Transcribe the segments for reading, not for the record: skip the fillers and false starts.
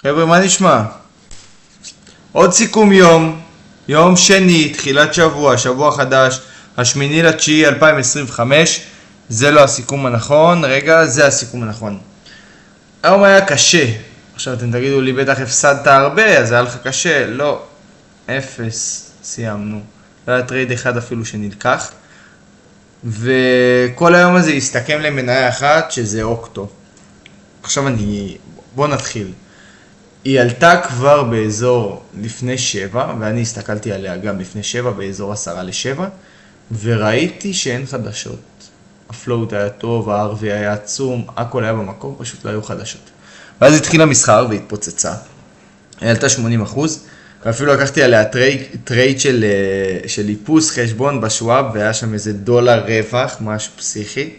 חבר'ה, מה נשמע? עוד סיכום יום שני, תחילת שבוע חדש, 8/9/2025. זה לא הסיכום הנכון, רגע, זה הסיכום הנכון. היום היה קשה. עכשיו אתם תגידו לי, בטח הפסדת הרבה, אז היה לך קשה. לא, 0, סיימנו. לא היה טרייד אחד אפילו שנלקח. וכל היום הזה הסתכם למניה אחת, שזה אוקטו. עכשיו בוא נתחיל. היא עלתה כבר באזור לפני 7, ואני הסתכלתי עליה גם לפני 7, באזור 6:50, וראיתי שאין חדשות. הפלוט היה טוב, ה-RV היה עצום, הכל היה במקום, פשוט לא היו חדשות. ואז התחיל המסחר והתפוצצה. היא עלתה 80%, ואפילו לקחתי עליה טרייד של איפוס חשבון בשוואב, והיה שם איזה דולר רווח, משהו פסיכי.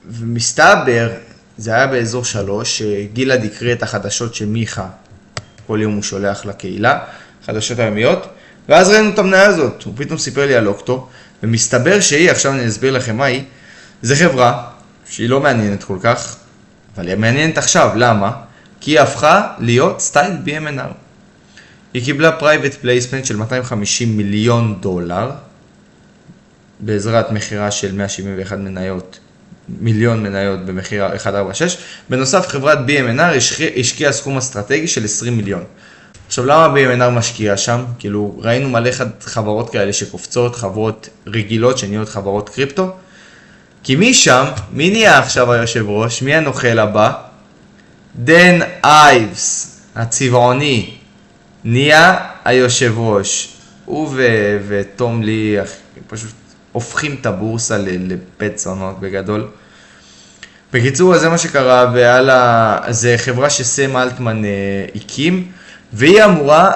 ומסתבר, זה היה באזור 3, שגילד יקריא את החדשות שמיכה, כל יום הוא שולח לקהילה, חדשות היומיות, ואז ראינו את המניה הזאת, הוא פתאום סיפר לי על אוקטו, ומסתבר שהיא, עכשיו אני אסביר לכם מה היא, זה חברה שהיא לא מעניינת כל כך, אבל היא מעניינת עכשיו, למה? כי היא הפכה להיות סטייל BMNR. היא קיבלה פרייבט פלייסמנט של $250 מיליון, בעזרת מחירה של 171 מיליון מניות במחיר 146. בנוסף, חברת BMNR השקיעה סכום אסטרטגי של 20 מיליון. עכשיו, למה BMNR משקיעה שם? כאילו, ראינו מלא חברות כאלה שקופצות, חברות רגילות שנהיות חברות קריפטו. כי מי נהיה עכשיו היושב ראש? מי הנוכל הבא? דן אייבס, הצבעוני, נהיה היושב ראש. הוא ותום לי פשוט הופכים את הבורסה לבית זונות בגדול. בקיצור, זה מה שקרה, זה חברה שסם אלטמן הקים, והיא אמורה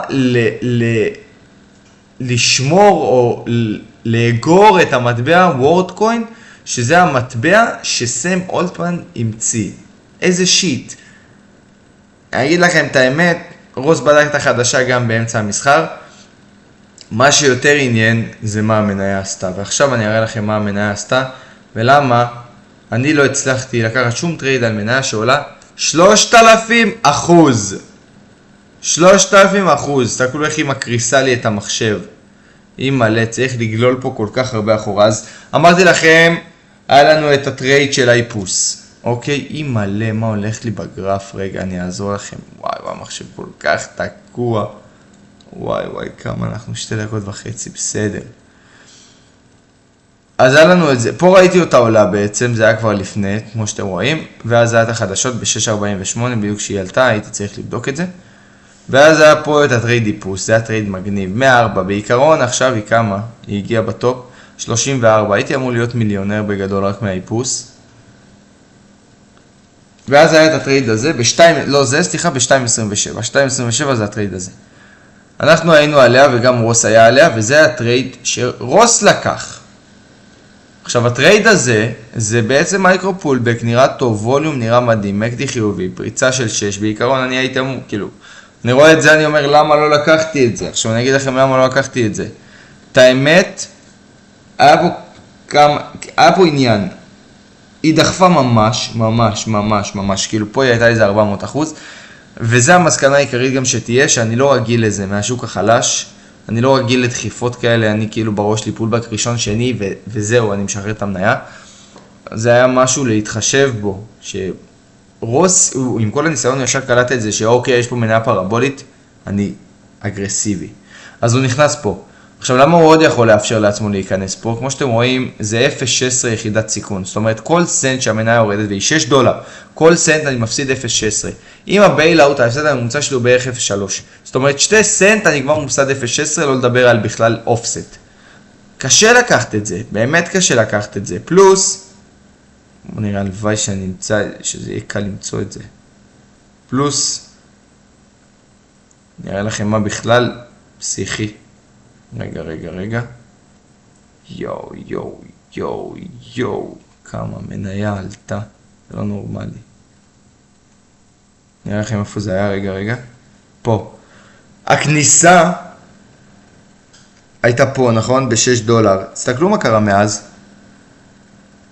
לשמור או לאגור את המטבע וורדקוין, שזה המטבע שסם אלטמן המציא. איזה שיט. אני אגיד לכם את האמת, רוס בדק את החדשה גם באמצע המסחר, מה שיותר עניין זה מה המניה עשתה, ועכשיו אני אראה לכם מה המניה עשתה, ולמה אני לא הצלחתי לקחת שום טרייד על מניה שעולה 3,000%. 3,000%, תסתכלו איך היא מקריסה לי את המחשב. היא מלא, צריך לגלול פה כל כך הרבה אחורה. אז אמרתי לכם, היה לנו את הטרייד של האיפוס. אוקיי, היא מלא, מה הולך לי בגרף? רגע, אני אעזור לכם. וואי, המחשב כל כך תקוע. וואי, כמה אנחנו 2.5 דקות, בסדר. אז היה לנו את זה, פה ראיתי אותה עולה בעצם, זה היה כבר לפני, כמו שאתם רואים, ואז היה את החדשות ב-6:48, בדיוק שהיא עלתה, הייתי צריך לבדוק את זה. ואז היה פה את הטרייד איפוס, זה היה טרייד מגניב, 104, בעיקרון עכשיו היא כמה? היא הגיעה בטופ, 34, הייתי אמור להיות מיליונר בגדול רק מהאיפוס. ואז היה את הטרייד הזה, ב-2.27, 2.27 זה הטרייד הזה. אנחנו היינו עליה וגם רוס היה עליה, וזה הטרייד שרוס לקח. עכשיו הטרייד הזה, זה בעצם מייקרו פולבק, נראה טוב, ווליום נראה מדהים, מקדי חיובי, פריצה של 6, בעיקרון אני הייתי אמור, כאילו, אני רואה את זה, אני אומר למה לא לקחתי את זה, עכשיו אני אגיד לכם למה לא לקחתי את זה. את האמת, היה פה עניין, היא דחפה ממש, כאילו פה היא הייתה איזה 400%, וזה המסקנה העיקרית גם שתהיה, שאני לא רגיל לזה מהשוק החלש, אני לא רגיל לדחיפות כאלה, אני כאילו בראש לי פולבק ראשון, שני, וזהו, אני משחרר את המניה. זה היה משהו להתחשב בו, שרוס, עם כל הניסיון ישר קלט את זה, שאוקיי, יש פה מניה פרבולית, אני אגרסיבי. אז הוא נכנס פה. עכשיו, למה הוא עוד יכול לאפשר לעצמו להיכנס פה? כמו שאתם רואים, זה 0.16 יחידת סיכון. זאת אומרת, כל סנט שהמניה יורדת, והיא $6, כל סנט אני מפסיד 0.16. אם הבייל-אוט, ההפסד הממוצע שלו בערך 0.3. זאת אומרת, 2 סנט אני כבר מופסד 0.16, לא לדבר על בכלל אופסט. קשה לקחת את זה, באמת קשה לקחת את זה. פלוס, בוא נראה הלוואי שזה יהיה קל למצוא את זה. פלוס, נראה לכם מה בכלל פסיכי. רגע. יואו, כמה מניה עלתה. זה לא נורמלי. נראה לכם איפה זה היה, רגע. פה. הכניסה הייתה פה, נכון? $6. תסתכלו מה קרה מאז.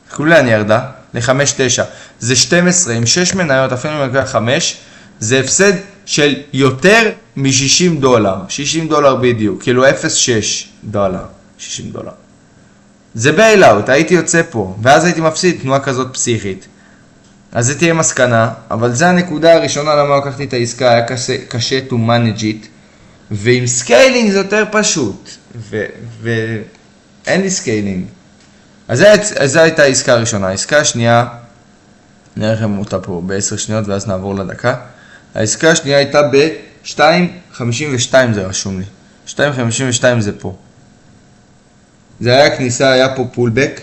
תסתכלו לאן ירדה. ל-5.9. זה 12 עם 6 מניות, אפילו אם נקרא 5, זה הפסד של יותר מ-$60. $60 בדיוק, כאילו 0.6 דולר, $60. זה בייל-אוט, הייתי יוצא פה, ואז הייתי מפסיד תנועה כזאת פסיכית. אז זה תהיה מסקנה, אבל זה הנקודה הראשונה למה לקחתי את העסקה, היה קשה to manage it, ועם סקיילינג זה יותר פשוט, ואין לי סקיילינג. אז זו הייתה העסקה הראשונה. העסקה השנייה, נראה לכם אותה פה ב10 שניות ואז נעבור לדקה. העסקה השנייה הייתה ב-2.52 זה רשום לי. 2.52 זה פה. זה היה כניסה, היה פה פולבק.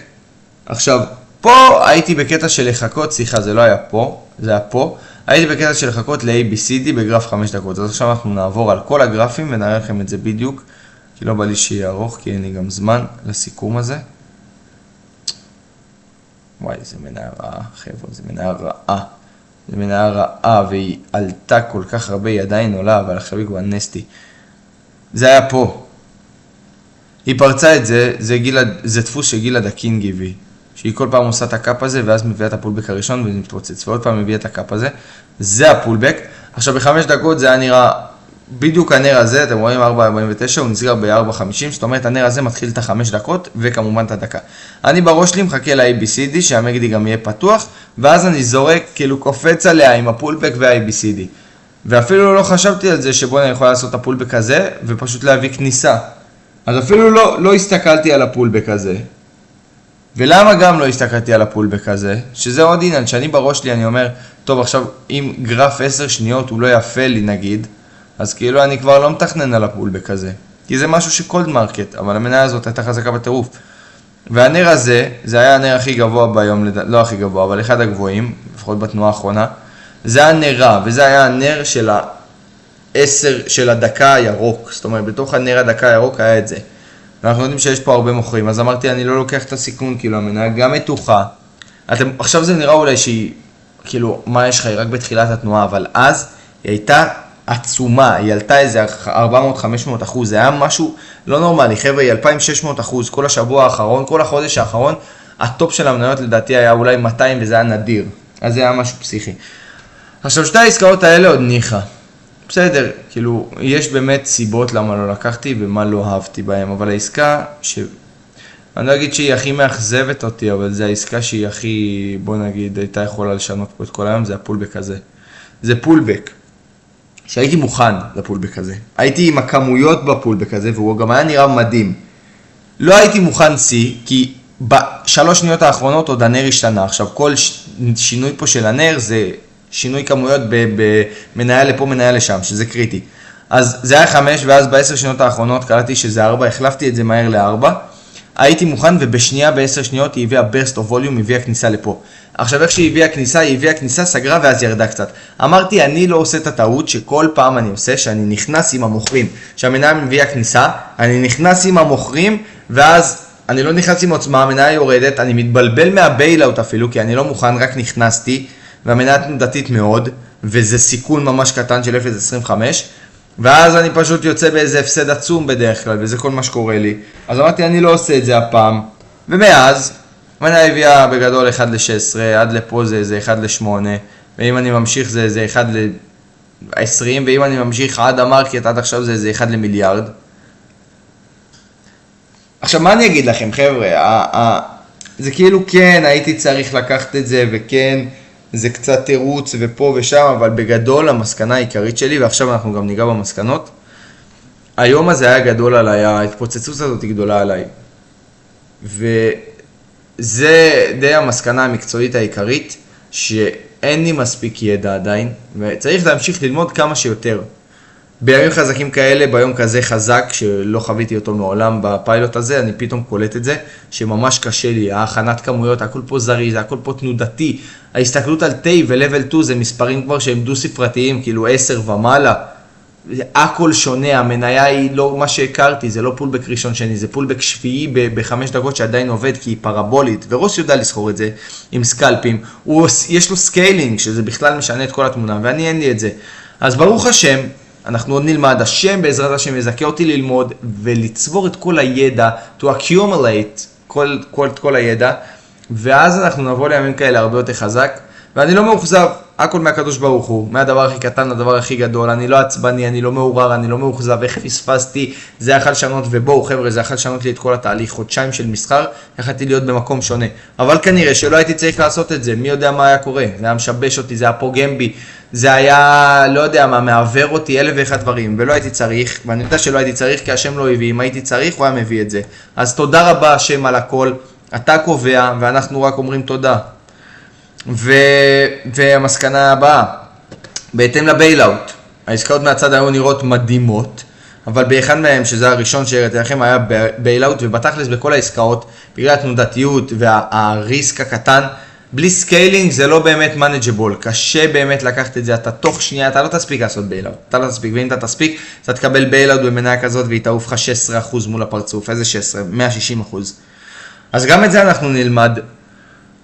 עכשיו, פה הייתי בקטע של לחכות, סליחה, זה לא היה פה, זה היה פה. הייתי בקטע של לחכות ל-ABCD בגרף 5 דקות. אז עכשיו אנחנו נעבור על כל הגרפים ונראה לכם את זה בדיוק. כי לא בא לי שיהיה ארוך, כי אין לי גם זמן לסיכום הזה. וואי, זה מניה רעה, חבר'ה, זה מניה רעה. זה מניה רעה, והיא עלתה כל כך הרבה, היא עדיין עולה, אבל עכשיו היא כבר נסטי. זה היה פה. היא פרצה את זה, זה דפוס שגילה דקינג הביא. שהיא כל פעם עושה את הקאפ הזה, ואז מביאה את הפולבק הראשון וזה מתפוצץ, ועוד פעם מביאה את הקאפ הזה. זה הפולבק. עכשיו ב5 דקות זה היה נראה, בדיוק הנר הזה, אתם רואים 4.49, הוא נסגר ב-4.50, זאת אומרת הנר הזה מתחיל את ה5 דקות, וכמובן את הדקה. אני בראש שלי מחכה ל-ABCD, שהמגדי גם יהיה פתוח, ואז אני זורק, כאילו קופץ עליה עם הפולבק וה-ABCD. ואפילו לא חשבתי על זה שבוא אני יכול לעשות את הפולבק הזה, ופשוט להביא כניסה. אז אפילו לא הסתכלתי על הפולבק הזה. ולמה גם לא הסתכלתי על הפולבק הזה? שזה עוד עניין, שאני בראש שלי אני אומר, טוב עכשיו אם גרף 10 שניות הוא לא יפה לי נגיד, אז כאילו אני כבר לא מתכנן על הפולבק הזה. כי זה משהו שקולד מרקט, אבל המניה הזאת הייתה חזקה בטירוף. והנר הזה, זה היה הנר הכי גבוה ביום, לא הכי גבוה, אבל אחד הגבוהים, לפחות בתנועה האחרונה. זה היה נר רע, וזה היה הנר של הדקה הירוק. זאת אומרת, בתוך הנר הדקה הירוק היה את זה. ואנחנו יודעים שיש פה הרבה מוכרים, אז אמרתי אני לא לוקח את הסיכון, כאילו המניה גם מתוחה. עכשיו זה נראה אולי שהיא, כאילו, מה יש לך? היא רק בתחילת התנועה, אבל אז היא הייתה עצומה, היא עלתה איזה 400-500%, זה היה משהו לא נורמלי, חבר'ה, היא 2,600%, כל השבוע האחרון, כל החודש האחרון, הטופ של המניות לדעתי היה אולי 200 וזה היה נדיר, אז זה היה משהו פסיכי. עכשיו שתי העסקאות האלה עוד ניחה, בסדר, כאילו, יש באמת סיבות למה לא לקחתי ומה לא אהבתי בהם, אבל העסקה אני לא אגיד שהיא הכי מאכזבת אותי, אבל זה העסקה שהיא הכי, בוא נגיד, הייתה יכולה לשנות פה את כל היום, זה הפולבק הזה. זה פולבק. שהייתי מוכן לפולבק הזה. הייתי עם הכמויות בפולבק הזה, והוא גם היה נראה מדהים. לא הייתי מוכן C, כי בשלוש שניות האחרונות עוד הנר השתנה. עכשיו, כל שינוי פה של הנר זה שינוי כמויות במניה לפה, מניה לשם, שזה קריטי. אז זה היה 5, ואז ב10 שניות האחרונות קלטתי שזה 4, החלפתי את זה מהר ל4. הייתי מוכן, ובשנייה, ב10 שניות, היא הביאה burst of volume, היא הביאה כניסה לפה. עכשיו, איך שהיא הביאה כניסה, סגרה ואז ירדה קצת. אמרתי, אני לא עושה את הטעות שכל פעם אני עושה, שאני נכנס עם המוכרים. שהמניה מביאה כניסה, אני נכנס עם המוכרים, ואז אני לא נכנס עם עוצמה, המניה יורדת, אני מתבלבל מהבייל-אוט אפילו, כי אני לא מוכן, רק נכנסתי, והמניה תנודתית מאוד, וזה סיכון ממש קטן של 0.25, ואז אני פשוט יוצא באיזה הפסד עצום בדרך כלל, וזה כל מה שקורה לי. אז אמרתי, אני לא עושה את זה הפעם. ומאז, המניה הביאה בגדול 1.16, עד לפה זה איזה 1.8, ואם אני ממשיך זה איזה 1.20, ואם אני ממשיך עד המרקט, עד עכשיו זה איזה 1 למיליארד. עכשיו, מה אני אגיד לכם, חבר'ה? זה כאילו כן, הייתי צריך לקחת את זה, וכן, זה קצת תירוץ ופה ושם, אבל בגדול המסקנה העיקרית שלי, ועכשיו אנחנו גם ניגע במסקנות, היום הזה היה גדול עליי, ההתפוצצות הזאת היא גדולה עליי. וזה די המסקנה המקצועית העיקרית, שאין לי מספיק ידע עדיין, וצריך להמשיך ללמוד כמה שיותר. בימים חזקים כאלה, ביום כזה חזק, שלא חוויתי אותו מעולם בפיילוט הזה, אני פתאום קולט את זה, שממש קשה לי, ההכנת כמויות, הכל פה זריז, הכל פה תנודתי, ההסתכלות על T ו-Level 2 זה מספרים כבר שהם דו-ספרתיים, כאילו 10 ומעלה, הכל שונה, המניה היא לא מה שהכרתי, זה לא פולבק ראשון שני, זה פולבק שביעי ב5 דקות שעדיין עובד, כי היא פרבולית, ורוס יודע לסחור את זה עם סקלפים, יש לו סקיילינג, שזה בכלל משנה את כל התמונה, ואני אין לי את זה. אז ברוך השם, אנחנו עוד נלמד, השם בעזרת השם יזכה אותי ללמוד ולצבור את כל הידע, to accumulate כל הידע, ואז אנחנו נבוא לימים כאלה הרבה יותר חזק, ואני לא מאוכזב, הכל מהקדוש ברוך הוא, מהדבר הכי קטן לדבר הכי גדול, אני לא עצבני, אני לא מעורר, אני לא מאוכזב, איך פספסתי, זה יכול לשנות, ובואו חבר'ה, זה יכול לשנות לי את כל התהליך, חודשיים של מסחר, יכלתי להיות במקום שונה, אבל כנראה שלא הייתי צריך לעשות את זה, מי יודע מה היה קורה, זה היה משבש אותי, זה היה פוגם בי, זה היה, לא יודע מה, מעבר אותי, 1001 דברים, ולא הייתי צריך, ואני יודע שלא הייתי צריך, כי השם לא הביא, אם הייתי צריך, הוא היה מביא את זה. אז תודה רבה השם על הכל, אתה קובע, ואנחנו רק אומרים תודה. והמסקנה הבאה, בהתאם לבייל-אוט, העסקאות מהצד היו נראות מדהימות, אבל באחד מהם, שזה הראשון שהראיתי לכם, היה בייל-אוט, ובתכלס בכל העסקאות, בגלל התנודתיות והריסק הקטן, בלי סקיילינג זה לא באמת מנג'בול, קשה באמת לקחת את זה, אתה תוך שנייה, אתה לא תספיק לעשות בייל-אוט, אתה לא תספיק, ואם אתה תספיק, אתה תקבל בייל-אוט במניה כזאת, והיא תעוף לך 16% מול הפרצוף, איזה 16? 160%. אז גם את זה אנחנו נלמד,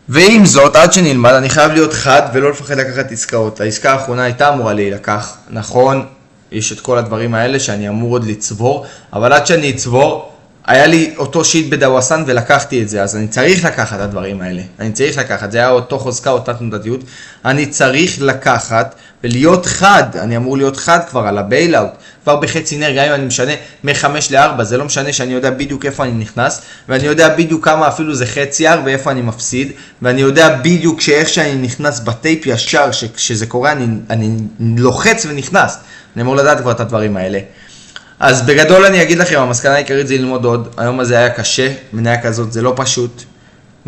ועם זאת, עד שנלמד, אני חייב להיות חד ולא לפחד לקחת עסקאות. העסקה האחרונה הייתה אמורה להילקח, נכון, יש את כל הדברים האלה שאני אמור עוד לצבור, אבל עד שאני אצבור, היה לי אותו שיט בדווסן ולקחתי את זה, אז אני צריך לקחת את הדברים האלה. אני צריך לקחת, זה היה אותו חוזקה, אותה תנודתיות. אני צריך לקחת ולהיות חד, אני אמור להיות חד כבר על הבייל-אוט, כבר בחצי נר, גם אם אני משנה מ-5 ל-4, זה לא משנה שאני יודע בדיוק איפה אני נכנס, ואני יודע בדיוק כמה אפילו זה חצי R ואיפה אני מפסיד, ואני יודע בדיוק שאיך שאני נכנס בטייפ ישר, כשזה קורה אני לוחץ ונכנס. אני אמור לדעת כבר את הדברים האלה. אז בגדול אני אגיד לכם, המסקנה העיקרית זה ללמוד עוד, היום הזה היה קשה, מניה כזאת זה לא פשוט.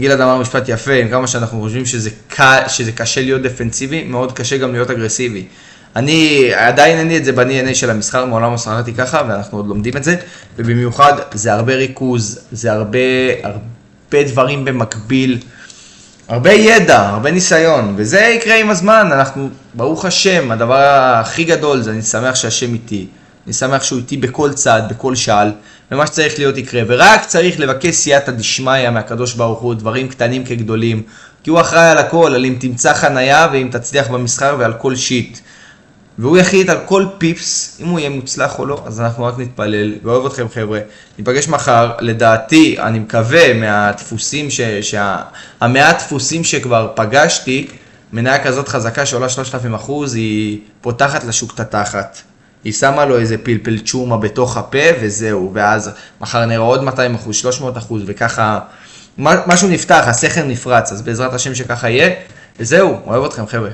גלעד אמר משפט יפה, עם כמה שאנחנו חושבים שזה קשה להיות דפנסיבי, מאוד קשה גם להיות אגרסיבי. עדיין אין לי את זה ב-DNA של המסחר, מעולם לא שררתי ככה, ואנחנו עוד לומדים את זה, ובמיוחד זה הרבה ריכוז, זה הרבה דברים במקביל, הרבה ידע, הרבה ניסיון, וזה יקרה עם הזמן, אנחנו, ברוך השם, הדבר הכי גדול זה אני שמח שהשם איתי. אני שמח שהוא איתי בכל צד, בכל שעל, ומה שצריך להיות יקרה, ורק צריך לבקש סייעתא דשמיא מהקדוש ברוך הוא, דברים קטנים כגדולים, כי הוא אחראי על הכל, על אם תמצא חנייה ואם תצליח במסחר ועל כל שיט. והוא יחליט על כל פיפס, אם הוא יהיה מוצלח או לא, אז אנחנו רק נתפלל, ואוהב אתכם חבר'ה. ניפגש מחר, לדעתי, אני מקווה מהדפוסים, המעט דפוסים שכבר פגשתי, מניה כזאת חזקה שעולה 3,000%, היא פותחת לשוק את התחת. היא שמה לו איזה פלפל צ'ומה בתוך הפה וזהו, ואז מחר נראה עוד 200%, 300%, וככה משהו נפתח, הסכר נפרץ, אז בעזרת השם שככה יהיה, וזהו, אוהב אתכם חבר'ה.